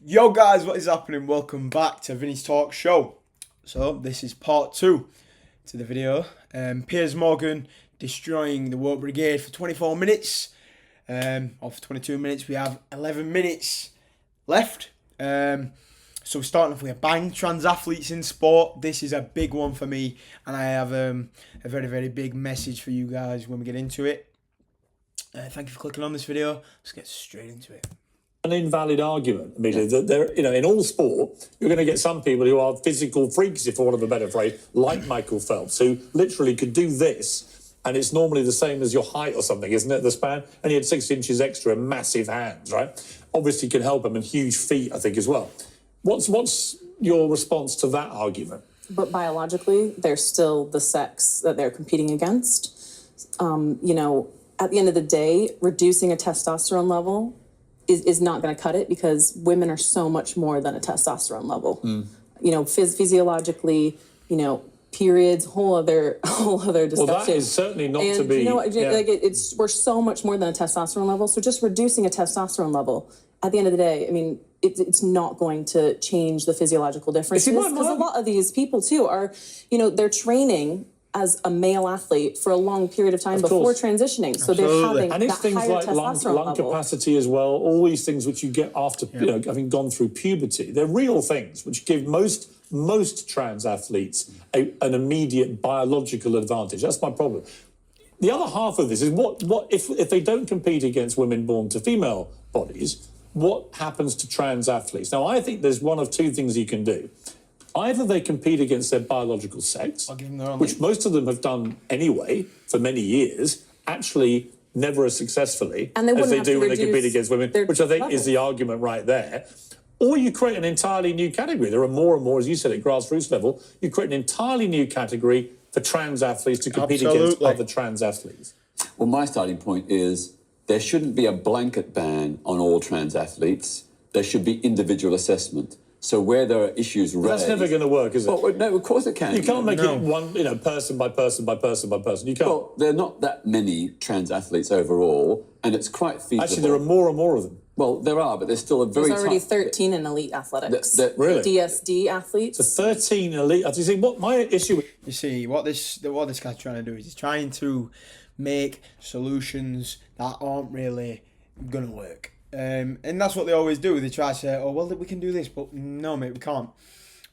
Yo guys, what is happening? Welcome back to Vinny's Talk Show. So this is part 2 to the video. Piers Morgan destroying the Woke Brigade for 24 minutes. Of 22 minutes, we have 11 minutes left. So we're starting off with a bang. Trans athletes in sport. This is a big one for me, and I have a very, very big message for you guys when we get into it. Thank you for clicking on this video. Let's get straight into it. An invalid argument, Amelia, that there, in all sport, you're going to get some people who are physical freaks, if for want of a better phrase, like Michael Phelps, who literally could do this, and it's normally the same as your height or something, isn't it, the span? And he had 6 inches extra and massive hands, right? Obviously can help him, and huge feet, I think, as well. What's your response to that argument? But biologically, they're still the sex that they're competing against. At the end of the day, reducing a testosterone level is not going to cut it, because women are so much more than a testosterone level. Physiologically, periods, whole other discussion. Well, that is certainly not and to be. We're so much more than a testosterone level. So just reducing a testosterone level, at the end of the day, it's not going to change the physiological differences, because a lot of these people too are, they're training as a male athlete for a long period of time before transitioning. So they're having and it's that things higher like testosterone lung level. capacity as well, all these things which you get after, having gone through puberty. They're real things which give most trans athletes an immediate biological advantage. That's my problem. The other half of this is what if they don't compete against women born to female bodies, what happens to trans athletes? Now, I think there's one of two things you can do. Either they compete against their biological sex, which most of them have done anyway for many years, actually never as successfully as they do when they compete against women, which I think is the argument right there. Or you create an entirely new category. There are more and more, as you said, at grassroots level, you create an entirely new category for trans athletes to compete against other trans athletes. Well, my starting point is there shouldn't be a blanket ban on all trans athletes. There should be individual assessment. So where there are issues raised... That's never going to work, is it? Well, no, of course it can. You can't make it one, person by person by person by person. You can't. Well, there are not that many trans athletes overall, and it's quite feasible. Actually, there are more and more of them. Well, there are, but there's still a very... There's already 13 in elite athletics. Really? DSD athletes. So 13 elite... You see, what my issue... You see, what this guy's trying to do is he's trying to make solutions that aren't really going to work. And that's what they always do. They try to say, oh, well, we can do this, but no, mate, we can't.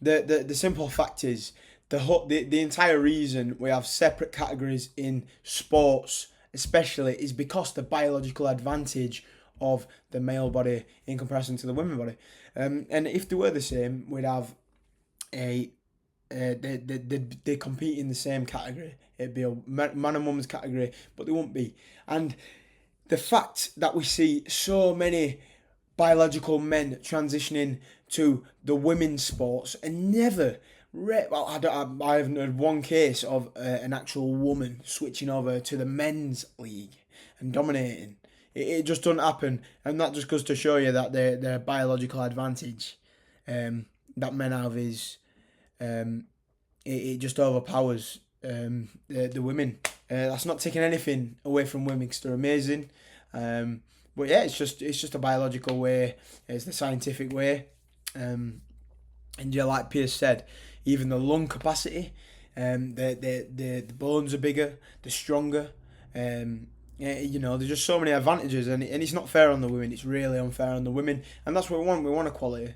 The simple fact is, the entire reason we have separate categories in sports, especially, is because the biological advantage of the male body in comparison to the women body. And if they were the same, we'd have they compete in the same category. It'd be a man and woman's category, but they won't be. And the fact that we see so many biological men transitioning to the women's sports and never... I haven't heard one case of an actual woman switching over to the men's league and dominating. It just doesn't happen, and that just goes to show you that their biological advantage that men have is... it just overpowers the women. That's not taking anything away from women, because they're amazing. But yeah, it's just a biological way. It's the scientific way. And yeah, like Piers said, even the lung capacity, the bones are bigger, they're stronger. There's just so many advantages, and it's not fair on the women. It's really unfair on the women, and that's what we want. We want equality.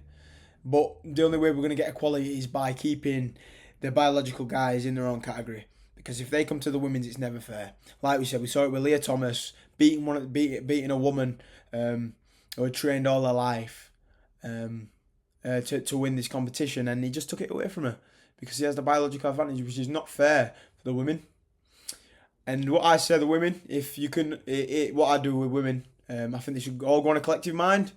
But the only way we're going to get equality is by keeping the biological guys in their own category. Because if they come to the women's, it's never fair. Like we said, we saw it with Leah Thomas beating a woman who had trained all her life to win this competition, and he just took it away from her because he has the biological advantage, which is not fair for the women. And what I say, the women, if you can, what I do with women, I think they should all go on a collective mind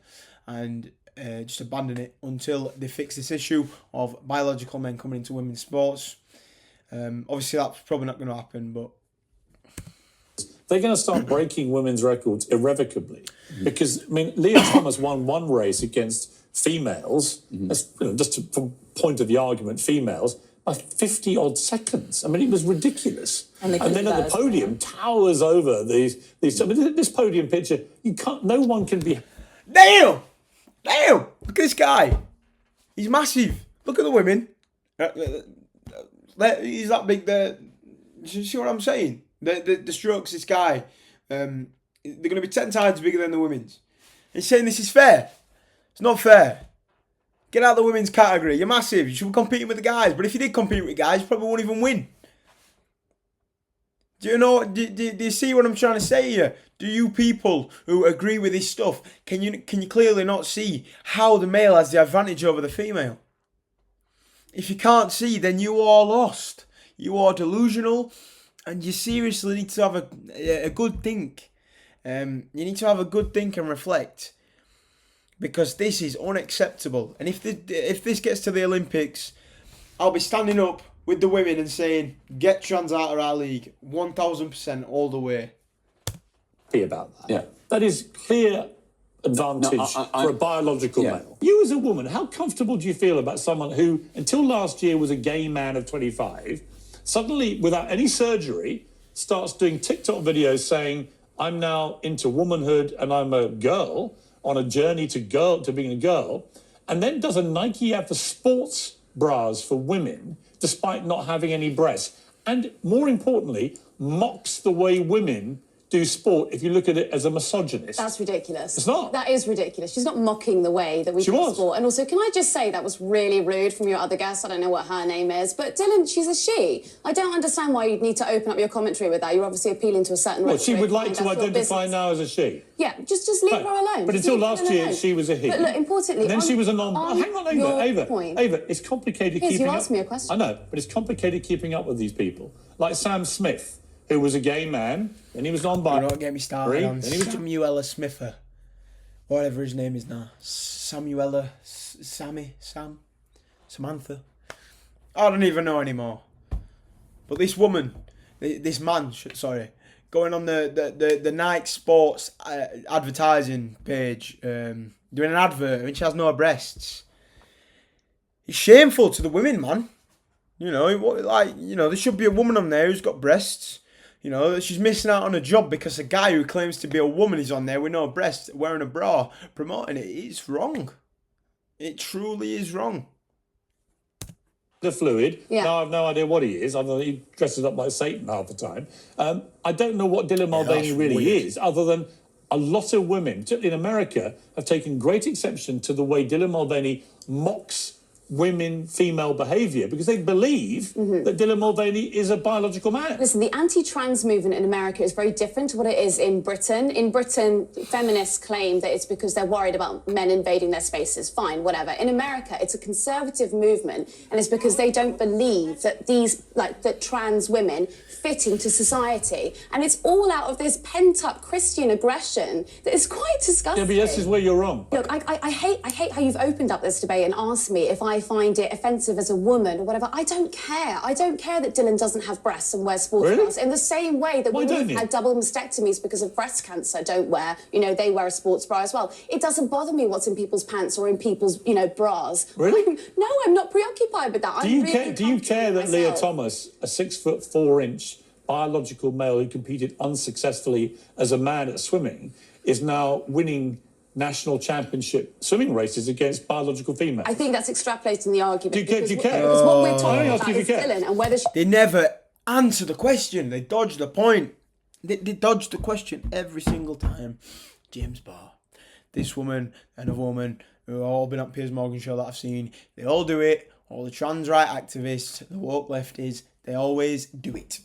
and just abandon it until they fix this issue of biological men coming into women's sports. Obviously, that's probably not going to happen, but... They're going to start breaking women's records irrevocably. Because, Leah Thomas won one race against females, just from point of the argument, females, by 50-odd seconds. It was ridiculous. And then at the podium, towers over these... this podium picture, no one can be... Damn! Damn! Look at this guy. He's massive. Look at the women. He's that big there. You see what I'm saying? The strokes, this guy, they're going to be 10 times bigger than the women's. He's saying this is fair. It's not fair. Get out of the women's category. You're massive. You should be competing with the guys. But if you did compete with guys, you probably won't even win. Do you know? Do you see what I'm trying to say here? Do you people who agree with this stuff, can you clearly not see how the male has the advantage over the female? If you can't see, then you are lost. You are delusional, and you seriously need to have a good think. You need to have a good think and reflect, because this is unacceptable. And if this gets to the Olympics, I'll be standing up with the women and saying, get trans out of our league, 1000% all the way. About that. Yeah. That is clear advantage for a biological male. You as a woman, how comfortable do you feel about someone who, until last year, was a gay man of 25, suddenly, without any surgery, starts doing TikTok videos saying, I'm now into womanhood and I'm a girl on a journey to being a girl, and then does a Nike ad for sports bras for women, despite not having any breasts, and more importantly, mocks the way women do sport if you look at it as a misogynist. That's ridiculous. It's not. That is ridiculous. She's not mocking the way that we do sport. And also, can I just say that was really rude from your other guest? I don't know what her name is, but Dylan, she's a she. I don't understand why you'd need to open up your commentary with that. You're obviously appealing to a certain Well, she would like to identify now as a she. Yeah, just leave her alone. But until last year, she was a he. But look, importantly, and then she was a non. Hang on, Ava. Point. Ava, it's complicated keeping you up. asked me a question. I know, but it's complicated keeping up with these people. Like Sam Smith, who was a gay man, and he was non-binary. Don't get me started on Samuela Smither. Whatever his name is now. Samantha. I don't even know anymore. But this woman, this man, going on the Nike Sports advertising page, doing an advert when she has no breasts. It's shameful to the women, man. You know, there should be a woman on there who's got breasts. You know, she's missing out on a job because a guy who claims to be a woman is on there with no breasts, wearing a bra, promoting it. It's wrong. It truly is wrong. The fluid. Yeah. Now I have no idea what he is. I know he dresses up like Satan half the time. I don't know what Dylan Mulvaney really is, other than a lot of women, particularly in America, have taken great exception to the way Dylan Mulvaney mocks female behaviour, because they believe that Dylan Mulvaney is a biological man. Listen, the anti-trans movement in America is very different to what it is in Britain. In Britain, feminists claim that it's because they're worried about men invading their spaces. Fine, whatever. In America, it's a conservative movement, and it's because they don't believe that that trans women fit into society. And it's all out of this pent-up Christian aggression that is quite disgusting. Yeah, but this is where you're wrong. Look, I hate how you've opened up this debate and asked me if I find it offensive as a woman or whatever. I don't care. I don't care that Dylan doesn't have breasts and wears sports bras. In the same way that women who've had double mastectomies because of breast cancer don't wear, they wear a sports bra as well. It doesn't bother me what's in people's pants or in people's, bras. Really? No, I'm not preoccupied with that. Do you care that Leah Thomas, a 6'4" biological male who competed unsuccessfully as a man at swimming, is now winning national championship swimming races against biological females? I think that's extrapolating the argument. Do you care? Because what we're talking about is Dylan and whether They never answer the question. They dodge the point. They dodge the question every single time. James Barr, this woman, another woman, who have all been on Piers Morgan show that I've seen, they all do it. All the trans right activists, the woke lefties, they always do it.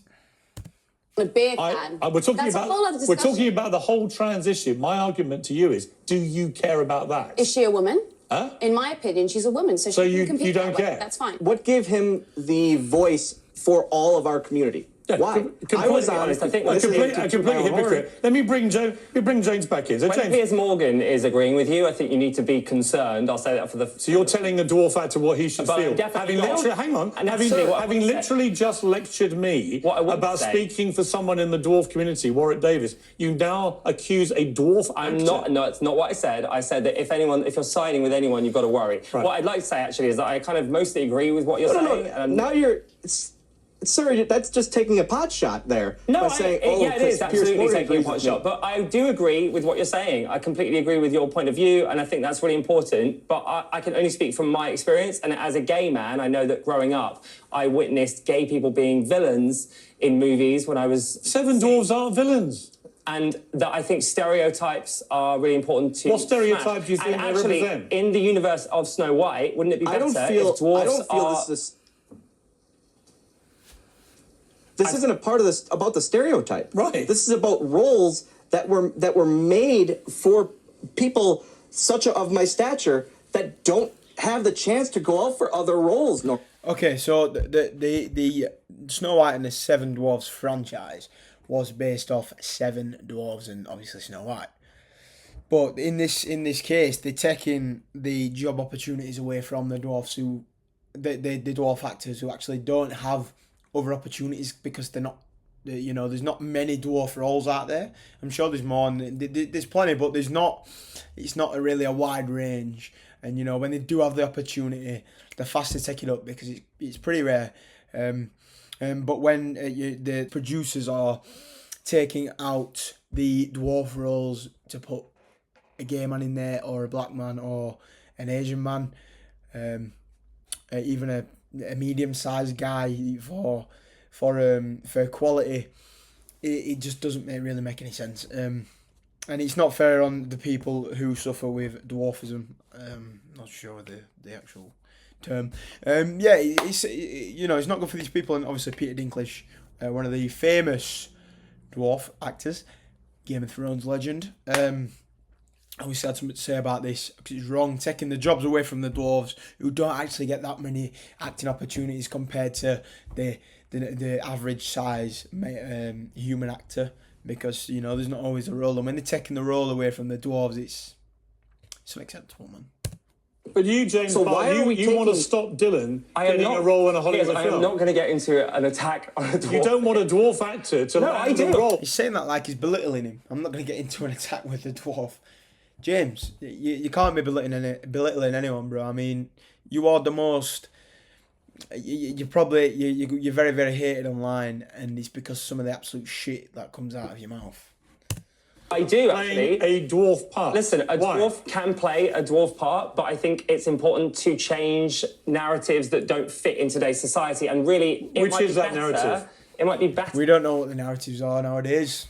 A beer can. We're talking about the whole trans issue. My argument to you is, do you care about that? Is she a woman? Huh? In my opinion, she's a woman, so she can compete. You don't care? That's fine. What gave him the voice for all of our community? Why? I was honest. I think a complete hypocrite. Let me bring James back in. So when James, Piers Morgan is agreeing with you, I think you need to be concerned. I'll say that for the. So you're telling the dwarf actor what he should feel. Having literally just lectured me about speaking for someone in the dwarf community, Warwick Davis, you now accuse a dwarf actor. No, it's not what I said. I said that if you're siding with anyone, you've got to worry. Right. What I'd like to say actually is that I kind of mostly agree with what you're saying. Now you're. Sir, that's just taking a pot shot there. No, by saying, it is Piers absolutely Morgan taking a agrees pot with shot. me. But I do agree with what you're saying. I completely agree with your point of view, and I think that's really important. But I can only speak from my experience, and as a gay man, I know that growing up, I witnessed gay people being villains in movies when I was... Seven dwarves aren't villains. And that I think stereotypes are really important to... What stereotype do you think and they actually, represent? in the universe of Snow White, wouldn't it be better if dwarves This isn't a part of this about the stereotype. Right. This is about roles that were made for people of my stature that don't have the chance to go out for other roles. No. Okay, so the Snow White and the Seven Dwarfs franchise was based off Seven Dwarves and obviously Snow White. But in this case, they're taking the job opportunities away from the dwarfs the dwarf actors who actually don't have other opportunities because they're not, there's not many dwarf roles out there. I'm sure there's more, and there's plenty, but it's not really a wide range. And when they do have the opportunity, they're fast to take it up because it's pretty rare. But when the producers are taking out the dwarf roles to put a gay man in there, or a black man, or an Asian man, even a medium-sized guy for equality, it just doesn't really make any sense. And it's not fair on the people who suffer with dwarfism. Not sure the actual term. It's not good for these people. And obviously Peter Dinklage, one of the famous dwarf actors, Game of Thrones legend. I always had something to say about this because it's wrong, taking the jobs away from the dwarves who don't actually get that many acting opportunities compared to the average size human actor, because there's not always a role, and when they're taking the role away from the dwarves, it's unacceptable, man. But you, James, so why are you want to stop Dylan getting a role in a Hollywood film? I am not going to get into an attack on a dwarf. You don't want a dwarf actor to land the role. He's saying that like he's belittling him. I'm not going to get into an attack with the dwarf. James, you can't be belittling anyone, bro. I mean, you are the most... You're very, very hated online, and it's because some of the absolute shit that comes out of your mouth. I do, actually. A dwarf part. Listen, dwarf can play a dwarf part, but I think it's important to change narratives that don't fit in today's society. And really, Which is that narrative? It might be better. We don't know what the narratives are nowadays.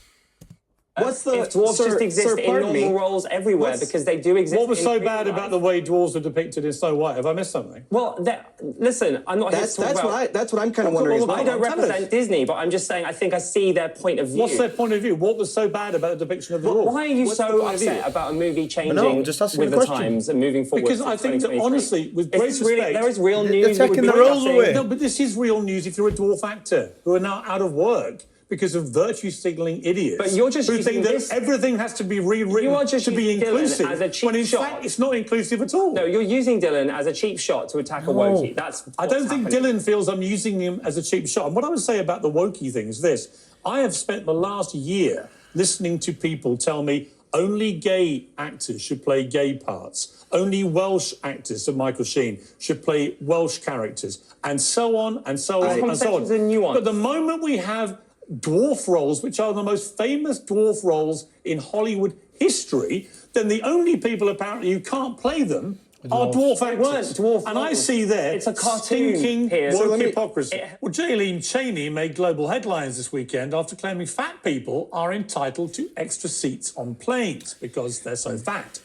If dwarves just exist in normal roles everywhere, because they do exist. What was so in bad life. about the way dwarves were depicted in Snow White? Have I missed something? Well, listen, I'm not here to talk about... That's what I'm kind of wondering as well. I don't represent Disney, but I'm just saying I think I see their point of view. What's their point of view? What was so bad about the depiction of the dwarves? Why are you so upset about a movie changing just asking with the the question. times and moving forward? Because I think that, honestly, with great respect... There is real news. They're taking the roles away. No, but this is real news if you're a dwarf actor who are now out of work because of virtue signalling idiots. But you're just who think that everything has to be rewritten to be inclusive, as a cheap when in shot. fact it's not inclusive at all. No, you're using Dylan as a cheap shot to attack a wokie. I don't think Dylan feels I'm using him as a cheap shot. And what I would say about the wokie thing is this. I have spent the last year listening to people tell me only gay actors should play gay parts. Only Welsh actors, so Michael Sheen, should play Welsh characters. And so on, and so on, and so on. But the moment we have dwarf roles, which are the most famous dwarf roles in Hollywood history, then the only people apparently who can't play them are dwarf actors. And I see there it's a cartoon, stinking woke hypocrisy. Well, Jaylene Cheney made global headlines this weekend after claiming fat people are entitled to extra seats on planes because they're so fat.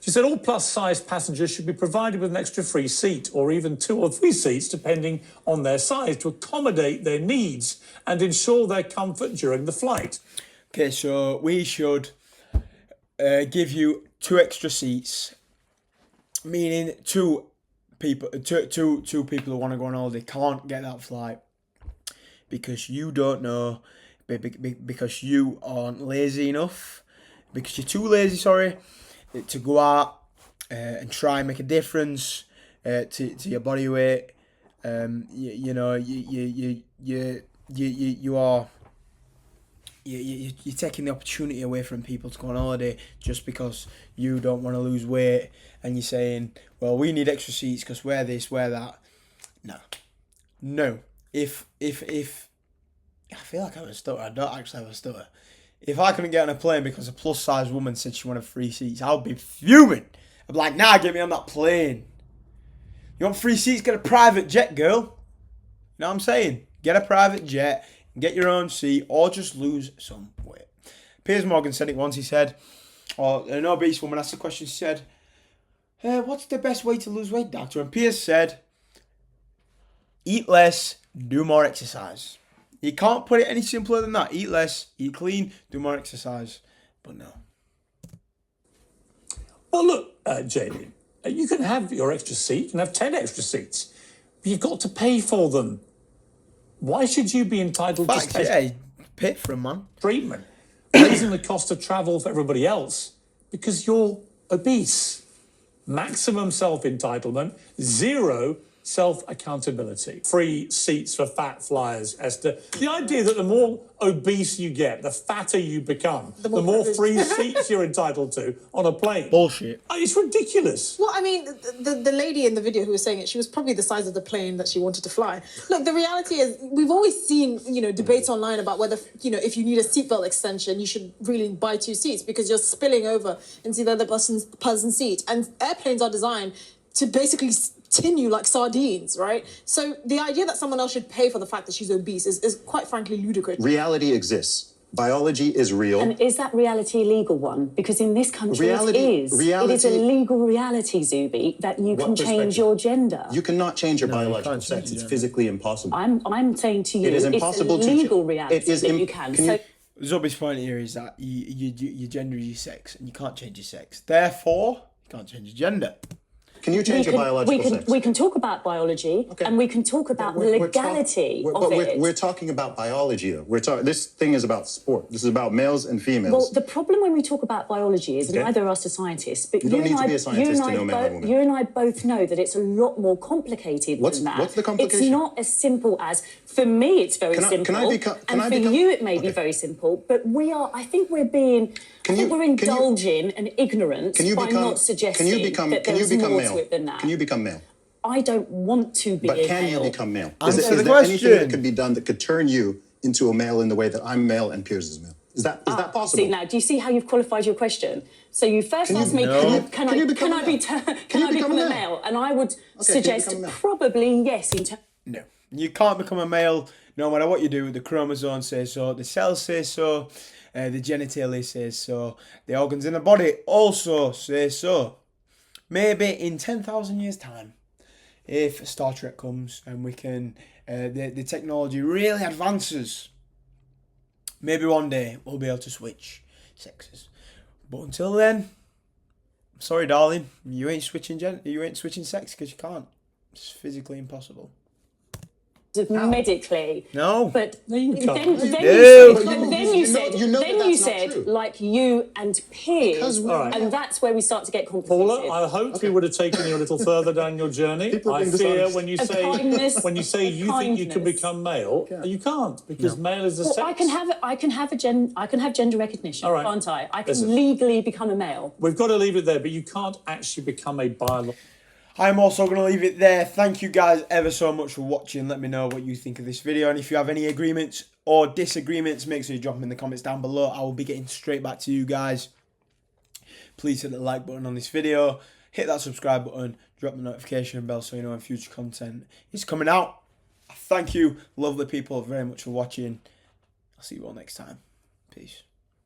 She said all plus-sized passengers should be provided with an extra free seat or even 2 or 3 seats, depending on their size, to accommodate their needs and ensure their comfort during the flight. Okay, so we should give you 2 extra seats, meaning two people who want to go on holiday can't get that flight because you don't know, because you aren't lazy enough, because you're too lazy, to go out and try and make a difference to your body weight. You're taking the opportunity away from people to go on holiday just because you don't want to lose weight, and you're saying, well, we need extra seats because we're this, we're that. No. if I feel like I have a stutter. I don't actually have a stutter. If I couldn't get on a plane because a plus size woman said she wanted free seats, I would be fuming. I'd be like, nah, get me on that plane. You want free seats? Get a private jet, girl. You know what I'm saying? Get a private jet, get your own seat, or just lose some weight. Piers Morgan said it once. He said, or an obese woman asked the question, she said, what's the best way to lose weight, doctor? And Piers said, eat less, do more exercise. You can't put it any simpler than that. Eat less, eat clean, do more exercise. But no. Well, look, JD, you can have your extra seat, you can have 10 extra seats, but you've got to pay for them. Why should you be entitled to special pay for them, man? Treatment, raising the cost of travel for everybody else because you're obese? Maximum self-entitlement, zero self-accountability. Free seats for fat flyers, Esther. The idea that the more obese you get, the fatter you become, the more free seats you're entitled to on a plane. Bullshit. It's ridiculous. Well, I mean, the lady in the video who was saying it, she was probably the size of the plane that she wanted to fly. Look, the reality is, we've always seen, debates online about whether, if you need a seatbelt extension, you should really buy 2 seats because you're spilling over into the other person's seat. And airplanes are designed to basically tin you like sardines, right? So the idea that someone else should pay for the fact that she's obese is quite frankly ludicrous. Reality exists. Biology is real. And is that reality a legal one? Because in this country it is. It is a legal reality, Zuby, that you can change your gender. You cannot change your biological sex. It's physically impossible. I'm saying to you, it is impossible it's a legal reality that you can. Zuby's point here is that your gender is your sex, and you can't change your sex. Therefore, you can't change your gender. Can you change your biological sex? We can talk about biology, and we can talk about the legality of it. We're talking about biology, though. This thing is about sport. This is about males and females. Well, the problem when we talk about biology is neither of us are scientists, but you don't need to be a scientist to know male and woman. You and I both know that it's a lot more complicated than that. What's the complication? It's not as simple as, for me, it's very simple. And for you, it may be very simple, but I think we're indulging an ignorance by not suggesting that there's more to it than that. Can you become male? I don't want to be a male. But can you become male? Is there anything that could be done that could turn you into a male in the way that I'm male and Piers is male? Is that possible? See, now, do you see how you've qualified your question? So you first asked me, can I become a male? And I would suggest probably yes. No, you can't become a male no matter what you do. The chromosomes say so, the cells say so, the genitalia says so, the organs in the body also say so. Maybe in 10,000 years' time, if Star Trek comes and we can, the technology really advances, maybe one day we'll be able to switch sexes. But until then, sorry, darling, you ain't switching sex because you can't. It's physically impossible. Medically, no, but then you said like you and Piers, and that's where we start to get complicated. Paula, I hoped we would have taken you a little further down your journey. I fear when you say you think you can become male, you can't because male is a sex. I can have gender recognition, can't I? I can legally become a male. We've got to leave it there, but you can't actually become a biological. I'm also going to leave it there. Thank you guys ever so much for watching. Let me know what you think of this video. And if you have any agreements or disagreements, make sure you drop them in the comments down below. I will be getting straight back to you guys. Please hit the like button on this video. Hit that subscribe button. Drop the notification bell so you know when future content is coming out. Thank you, lovely people, very much for watching. I'll see you all next time. Peace.